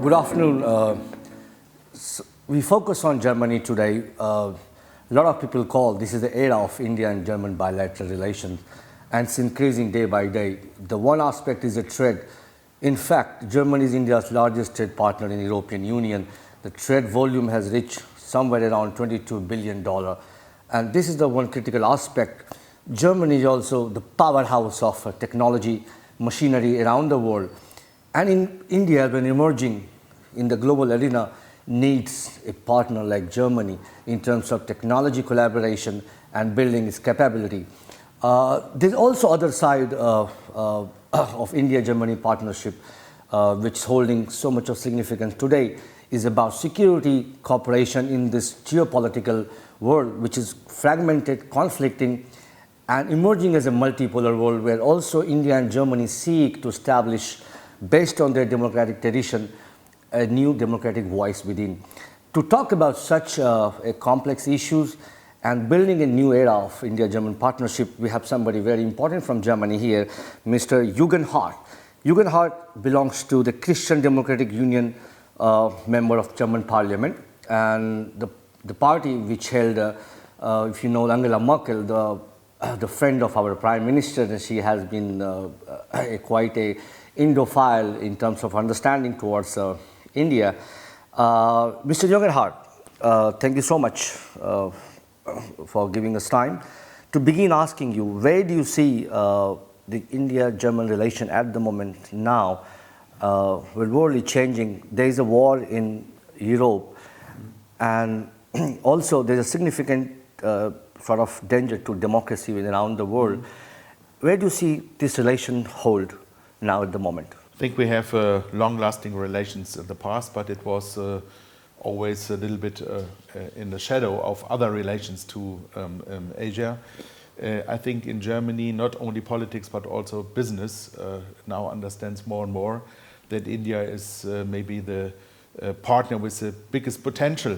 Good afternoon. We focus on Germany today. A lot of people call this is the era of India and German bilateral relations, and it's increasing day by day. The one aspect is the trade. In fact, Germany is India's largest trade partner in the European Union. The trade volume has reached somewhere around $22 billion. And this is the one critical aspect. Germany is also the powerhouse of technology, machinery around the world. And in India, when emerging in the global arena, needs a partner like Germany in terms of technology collaboration and building its capability. There's also other side of India-Germany partnership, which is holding so much of significance today, is about security cooperation in this geopolitical world, which is fragmented, conflicting, and emerging as a multipolar world where also India and Germany seek to establish, based on their democratic tradition, a new democratic voice within. To talk about such a complex issues and building a new era of India-German partnership, we have somebody very important from Germany here, Mr. Jurgen Hardt. Jurgen Hardt belongs to the Christian Democratic Union, member of German Parliament, and the party which held, if you know Angela Merkel, the friend of our Prime Minister, and she has been quite a Indophile in terms of understanding towards India. Mr. Jurgen Hardt, thank you so much for giving us time. To begin asking you, where do you see the India-German relation at the moment now? We're really changing. There is a war in Europe, and also there's a significant sort of danger to democracy around the world. Where do you see this relation hold now at the moment? I think we have long-lasting relations in the past, but it was always a little bit in the shadow of other relations to Asia. I think in Germany, not only politics but also business now understands more and more that India is maybe the partner with the biggest potential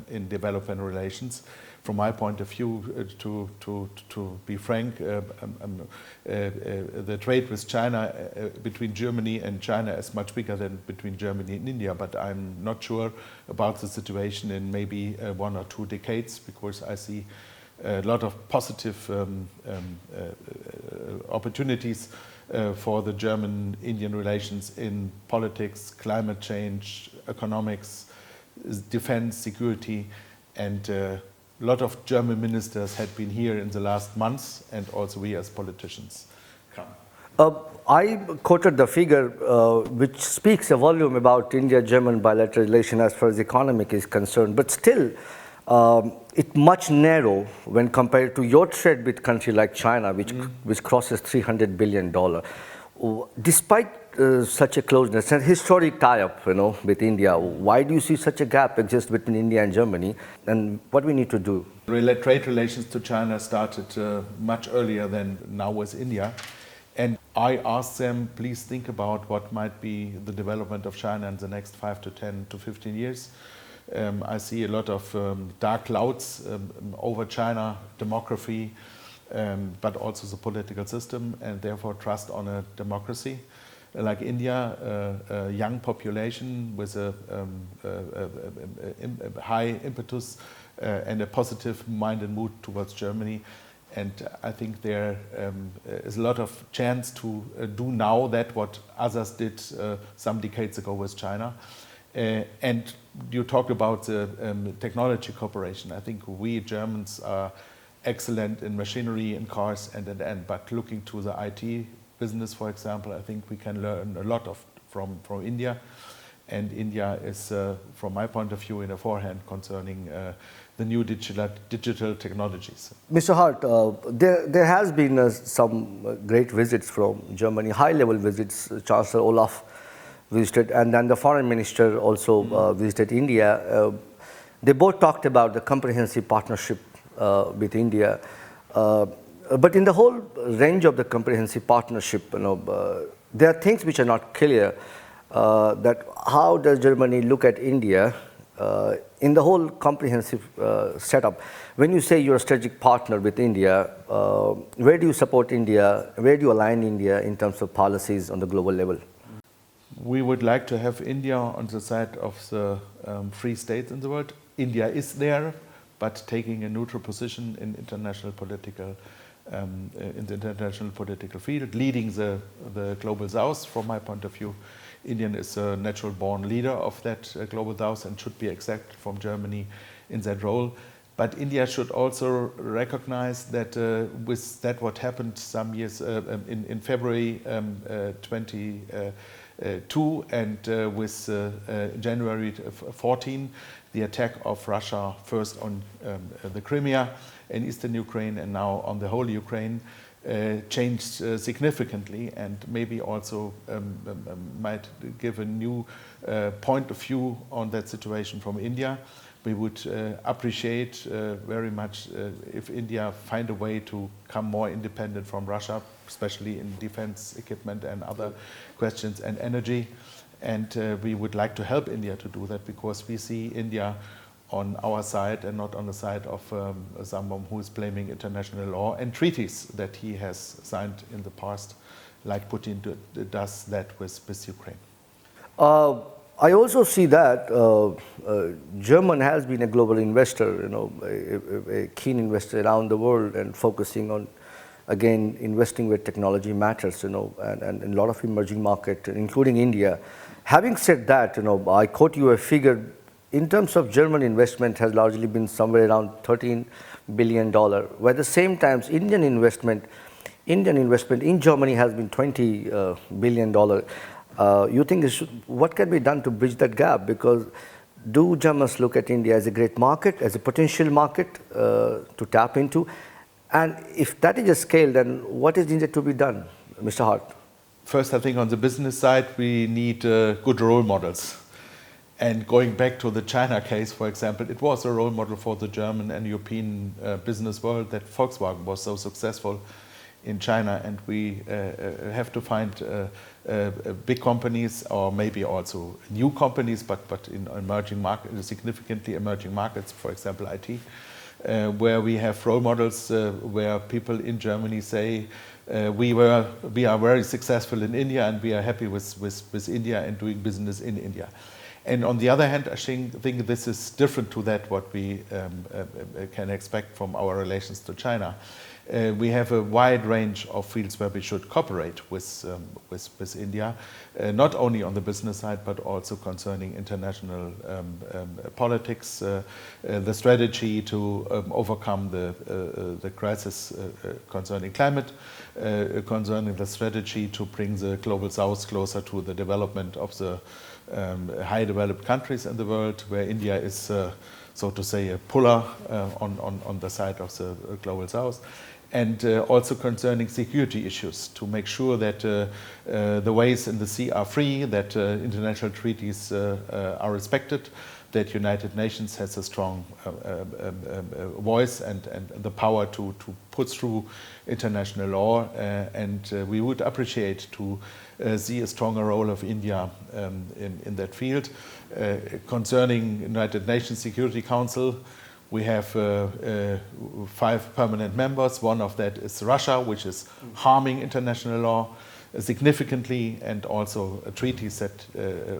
in development relations. From my point of view, to be frank, the trade with China, between Germany and China is much bigger than between Germany and India, but I'm not sure about the situation in maybe 1 or 2 decades, because I see a lot of positive opportunities for the German-Indian relations in politics, climate change, economics, defense, security, and a lot of German ministers had been here in the last months, and also we as politicians come. I quoted the figure which speaks a volume about India-German bilateral relation as far as economic is concerned, but still it's much narrow when compared to your trade with country like China, which crosses $300 billion. Despite such a closeness and historic tie-up, with India, why do you see such a gap exist between India and Germany, and what we need to do? Trade relations to China started much earlier than now with India, and I asked them, please think about what might be the development of China in the next 5 to 10 to 15 years. I see a lot of dark clouds over China, demography, but also the political system, and therefore trust on a democracy. Like India, a young population with a high impetus and a positive mind and mood towards Germany. And I think there is a lot of chance to do now that what others did some decades ago with China. And you talked about the technology cooperation. I think we Germans are excellent in machinery, in cars, and but looking to the IT business, for example, I think we can learn a lot from India, and India is, from my point of view, in a forehand concerning the new digital technologies. Mr. Hardt, there has been some great visits from Germany, high-level visits. Chancellor Olaf visited, and then the foreign minister also visited India. They both talked about the comprehensive partnership with India. But in the whole range of the comprehensive partnership, there are things which are not clear. That how does Germany look at India in the whole comprehensive setup? When you say you're a strategic partner with India, where do you support India? Where do you align India in terms of policies on the global level? We would like to have India on the side of the free states in the world. India is there, but taking a neutral position in international political, in the international political field, leading the global south. From my point of view, India is a natural born leader of that global south and should be accepted from Germany in that role. But India should also recognize that with that what happened some years in February 22 and with January 14, the attack of Russia first on the Crimea and eastern Ukraine and now on the whole Ukraine changed significantly and maybe also might give a new point of view on that situation from India. We would appreciate very much if India find a way to become more independent from Russia, especially in defense equipment and other questions and energy. And we would like to help India to do that because we see India on our side and not on the side of someone who is blaming international law and treaties that he has signed in the past, like Putin does that with Ukraine. I also see that German has been a global investor, a keen investor around the world and focusing on, again, investing where technology matters, and a lot of emerging markets, including India. Having said that, I quote you a figure, in terms of German investment has largely been somewhere around $13 billion, where at the same time Indian investment in Germany has been $20 billion. You think what can be done to bridge that gap? Because do Germans look at India as a great market, as a potential market to tap into? And if that is a scale, then what is needed to be done, Mr. Hardt? First, I think on the business side, we need good role models. And going back to the China case, for example, it was a role model for the German and European business world that Volkswagen was so successful in China, and we have to find big companies or maybe also new companies, but in emerging markets, significantly emerging markets, for example, IT, where we have role models where people in Germany say we are very successful in India and we are happy with India and doing business in India. And on the other hand, I think this is different to that what we can expect from our relations to China. We have a wide range of fields where we should cooperate with India, not only on the business side, but also concerning international politics, the strategy to overcome the crisis concerning climate, concerning the strategy to bring the global south closer to the development of the high developed countries in the world, where India is, so to say, a puller on the side of the global south. And also concerning security issues, to make sure that the ways in the sea are free, that international treaties are respected, that United Nations has a strong voice and the power to put through international law. And we would appreciate to see a stronger role of India in that field. Concerning United Nations Security Council, we have 5 permanent members. One of that is Russia, which is harming international law significantly, and also treaties that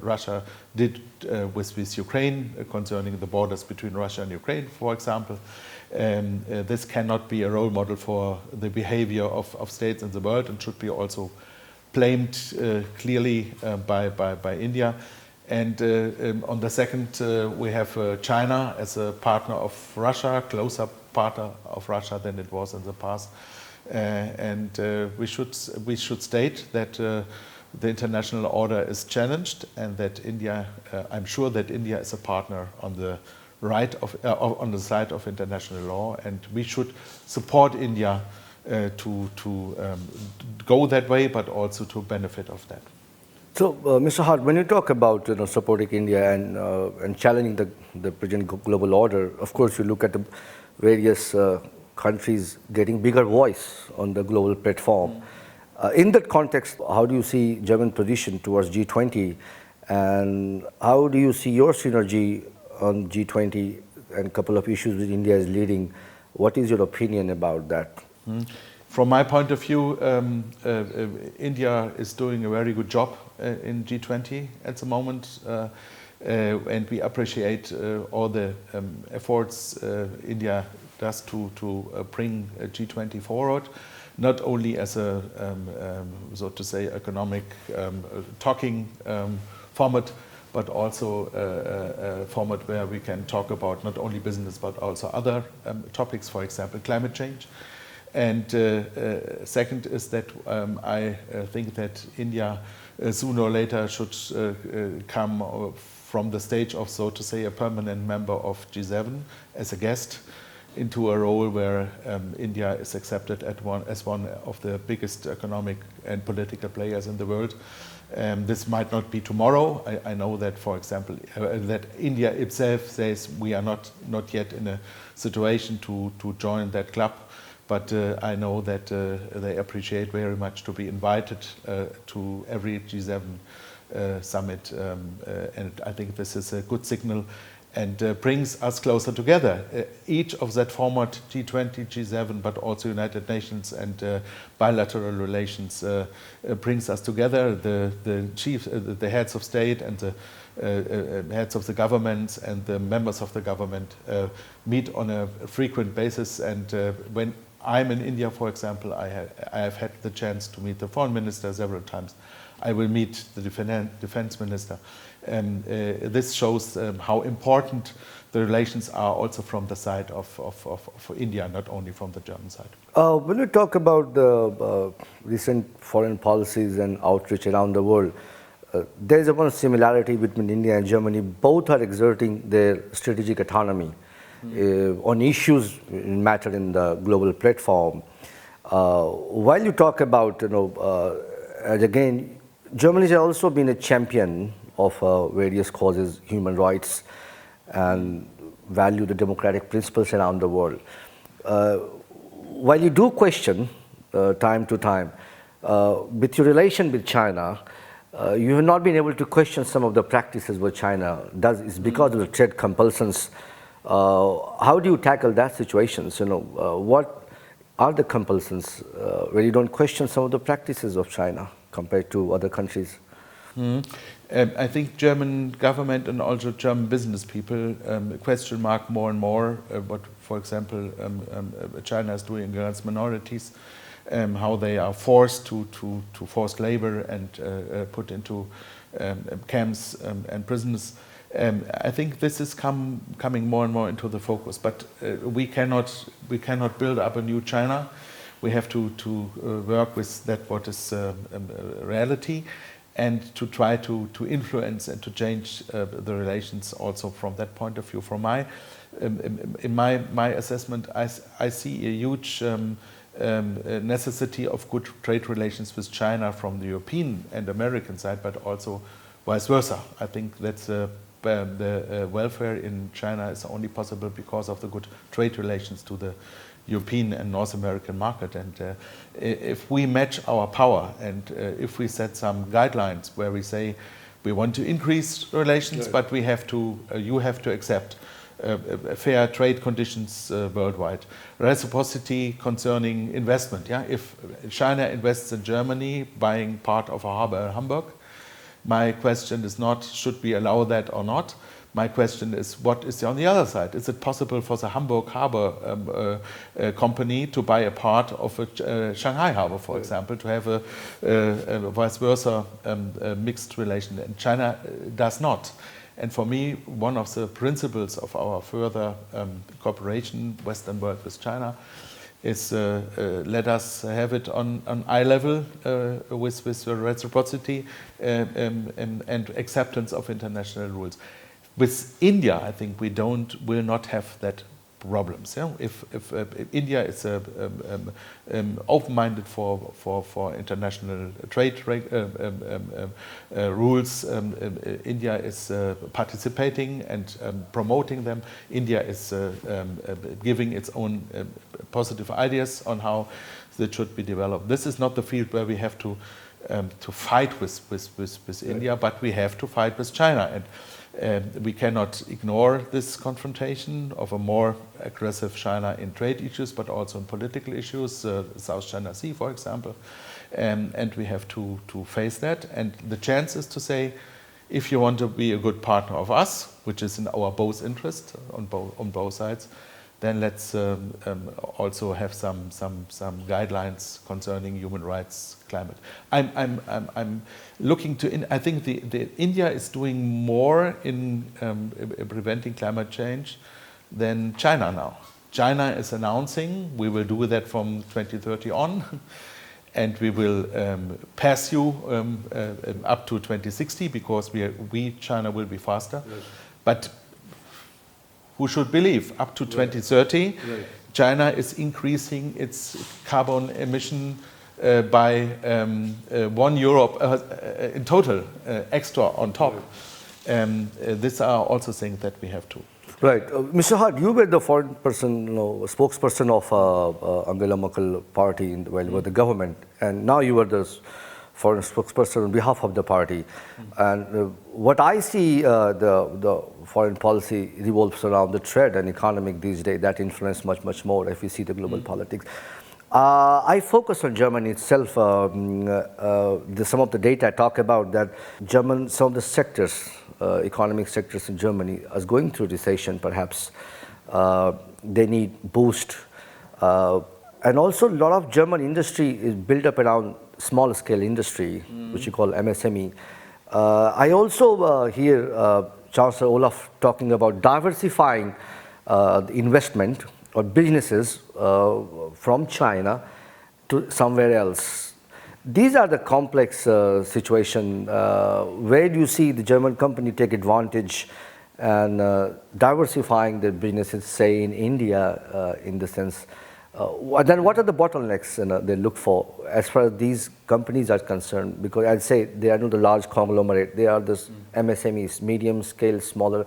Russia did with Ukraine concerning the borders between Russia and Ukraine, for example. This cannot be a role model for the behavior of states in the world and should be also blamed clearly by India. And on the second, we have China as a partner of Russia, closer partner of Russia than it was in the past. And we should state that the international order is challenged, and that India, I'm sure that India is a partner on the on the side of international law, and we should support India to go that way, but also to benefit of that. So, Mr. Hardt, when you talk about supporting India and challenging the present global order, of course you look at the various countries getting bigger voice on the global platform. In that context, how do you see German position towards G20, and how do you see your synergy on G20 and a couple of issues that India is leading? What is your opinion about that? From my point of view, India is doing a very good job in G20 at the moment, and we appreciate all the efforts India does to bring G20 forward, not only as a, so to say, economic talking format, but also a format where we can talk about not only business but also other topics, for example, climate change. And second is that I think that India sooner or later should come from the stage of, so to say, a permanent member of G7 as a guest into a role where India is accepted as one of the biggest economic and political players in the world. This might not be tomorrow. I know that, for example, that India itself says we are not yet in a situation to join that club. But I know that they appreciate very much to be invited to every G7 summit, and I think this is a good signal and brings us closer together. Each of that format, G20, G7, but also United Nations and bilateral relations, brings us together. The chiefs, the heads of state and the heads of the governments and the members of the government meet on a frequent basis, and when I'm in India, for example, I have had the chance to meet the foreign minister several times. I will meet the defense minister. And this shows how important the relations are also from the side of India, not only from the German side. When we talk about the recent foreign policies and outreach around the world, there is one similarity between India and Germany. Both are exerting their strategic autonomy on issues matter in the global platform. While you talk about, again, Germany has also been a champion of various causes, human rights, and value the democratic principles around the world. While you do question time to time, with your relation with China, you have not been able to question some of the practices what China does. It's because of the trade compulsions. How do you tackle that situation? What are the compulsions where you don't question some of the practices of China compared to other countries? I think German government and also German business people question mark more and more what, for example, China is doing against minorities, how they are forced to forced labor and put into camps and prisons. I think this is coming more and more into the focus, but we cannot build up a new China. We have to work with that what is reality, and to try to influence and to change the relations also from that point of view. From in my assessment, I see a huge necessity of good trade relations with China from the European and American side, but also vice versa. I think that's the welfare in China is only possible because of the good trade relations to the European and North American market. And if we match our power and if we set some guidelines where we say we want to increase relations, but we have to, you have to accept fair trade conditions worldwide. Reciprocity concerning investment. Yeah? If China invests in Germany, buying part of a harbor in Hamburg, my question is not should we allow that or not. My question is, what is on the other side? Is it possible for the Hamburg Harbor company to buy a part of a Shanghai Harbor, for example, to have a vice versa mixed relation? And China does not. And for me, one of the principles of our further cooperation, Western world with China, is let us have it on eye level with reciprocity and acceptance of international rules. With India, I think we will not have that problems. Yeah? If India is open-minded for international trade rules, India is participating and promoting them. India is giving its own positive ideas on how that should be developed. This is not the field where we have to fight with India, but we have to fight with China. And We cannot ignore this confrontation of a more aggressive China in trade issues, but also in political issues, South China Sea, for example. And we have to face that. And the chance is to say, if you want to be a good partner of us, which is in our both interest on both sides, then let's also have some guidelines concerning human rights, climate. I'm looking to. I think the India is doing more in preventing climate change than China now. China is announcing we will do that from 2030 on, and we will pass you up to 2060 because China will be faster, right. But who should believe up to 2030, right. China is increasing its carbon emission by €1 in total extra on top. These are also things that we have to. Right. Mr. Hardt, you were the foreign person, spokesperson of Angela Merkel party with the government, and now you are the foreign spokesperson on behalf of the party. And what I see, the foreign policy revolves around the trade and economic these days. That influence much more if you see the global politics. I focus on Germany itself. Some of the data I talk about that some of the sectors, economic sectors in Germany is going through recession perhaps. They need boost. And also a lot of German industry is built up around small scale industry, which you call MSME. I also hear Chancellor Olaf talking about diversifying the investment or businesses from China to somewhere else. These are the complex situation. Where do you see the German company take advantage and diversifying their businesses, say in India, in the sense? Then what are the bottlenecks they look for as far as these companies are concerned? Because I'd say they are not the large conglomerate. They are the MSMEs, medium scale, smaller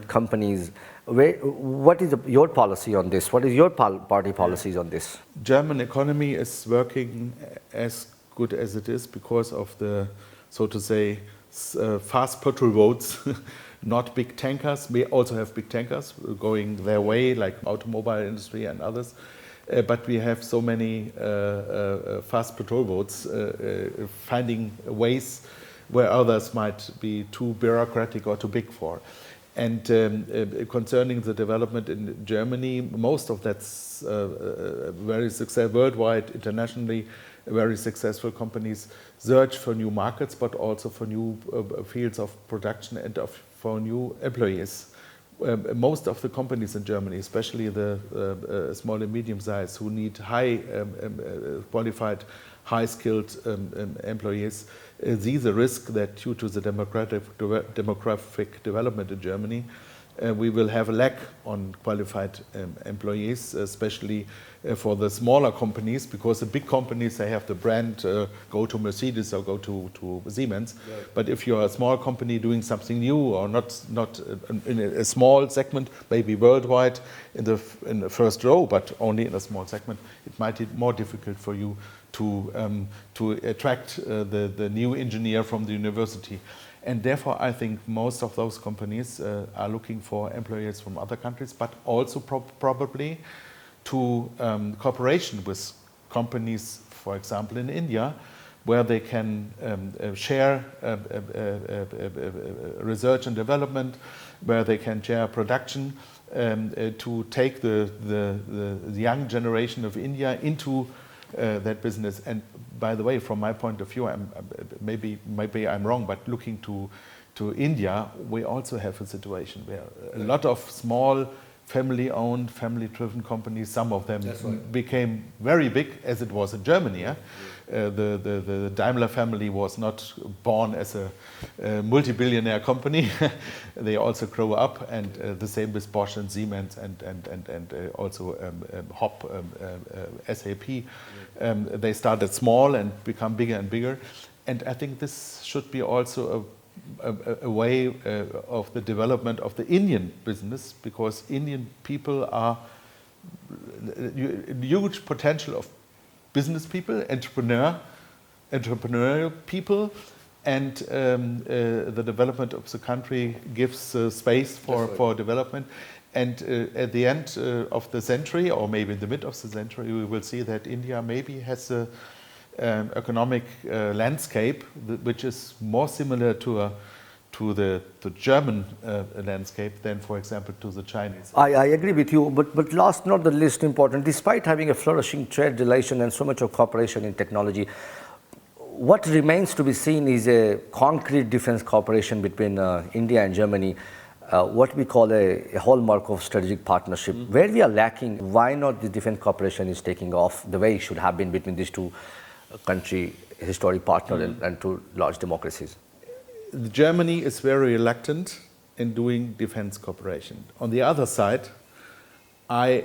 companies. What is your policy on this? What is your party policies on this? German economy is working as good as it is because of the, so to say, fast petrol boats, not big tankers. We also have big tankers going their way, like automobile industry and others. But we have so many fast patrol boats finding ways where others might be too bureaucratic or too big for. And concerning the development in Germany, most of that's very successful worldwide, internationally, very successful companies search for new markets, but also for new fields of production and for new employees. Most of the companies in Germany, especially the small and medium size, who need high qualified, high-skilled employees, see the risk that due to the demographic development in Germany, we will have a lack on qualified employees, especially for the smaller companies, because the big companies, they have the brand, go to Mercedes or go to Siemens. Right. But if you're a small company doing something new or not in a small segment, maybe worldwide in the first row, but only in a small segment, it might be more difficult for you to attract the new engineer from the university. And therefore, I think most of those companies are looking for employees from other countries, but also probably to cooperation with companies, for example, in India, where they can share research and development, where they can share production, to take the young generation of India into that business. And by the way, from my point of view, maybe I'm wrong, but looking to India, we also have a situation where a lot of small family-owned, family-driven companies, some of them became very big, as it was in Germany. Yeah? The Daimler family was not born as a multi-billionaire company. They also grow up, and the same with Bosch and Siemens and also Hop, SAP. They started small and become bigger and bigger. And I think this should be also a way of the development of the Indian business, because Indian people are huge potential of business people, entrepreneurial people and the development of the country gives space for development. And at the end of the century, or maybe in the mid of the century, we will see that India maybe has a economic landscape which is more similar to the German landscape than, for example, to the Chinese. I agree with you, but last not the least important, despite having a flourishing trade relation and so much of cooperation in technology, what remains to be seen is a concrete defense cooperation between India and Germany, what we call a hallmark of strategic partnership. Where we are lacking, why not the defense cooperation is taking off the way it should have been between these two country historic partners and two large democracies? Germany is very reluctant in doing defense cooperation. On the other side, I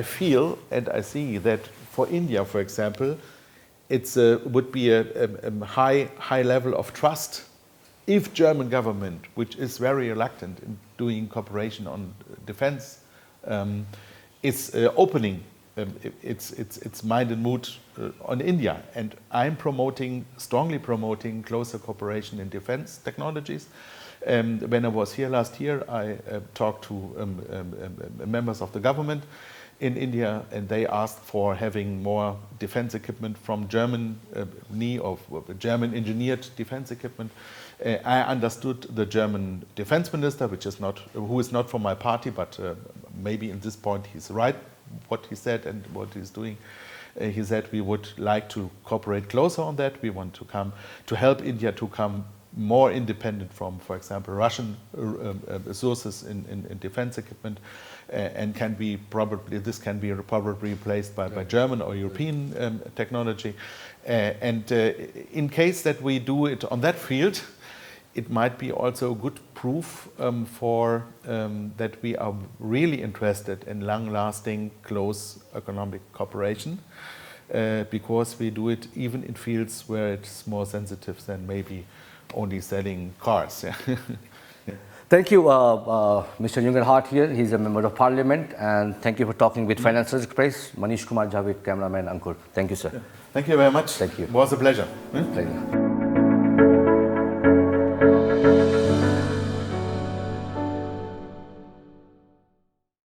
feel and I see that for India, for example, it would be a high level of trust if German government, which is very reluctant in doing cooperation on defense, is opening its mind and mood on India. And I'm strongly promoting closer cooperation in defense technologies. When I was here last year, I talked to members of the government in India, and they asked for having more defense equipment from Germany, of German engineered defense equipment. I understood the German defense minister, who is not from my party, but maybe in this point he's right, what he said and what he's doing. He said we would like to cooperate closer on that. We want to help India to come more independent from, for example, Russian sources in defense equipment, and this can be probably replaced by German or European technology. And in case that we do it on that field, it might be also a good proof that we are really interested in long-lasting, close economic cooperation, because we do it even in fields where it's more sensitive than maybe only selling cars. Thank you, Mr. Jurgen Hardt here. He's a member of Parliament, and thank you for talking with Financial Express. Manish Kumar Jha with cameraman Ankur. Thank you, sir. Thank you very much. Thank you. It was a pleasure. Pleasure.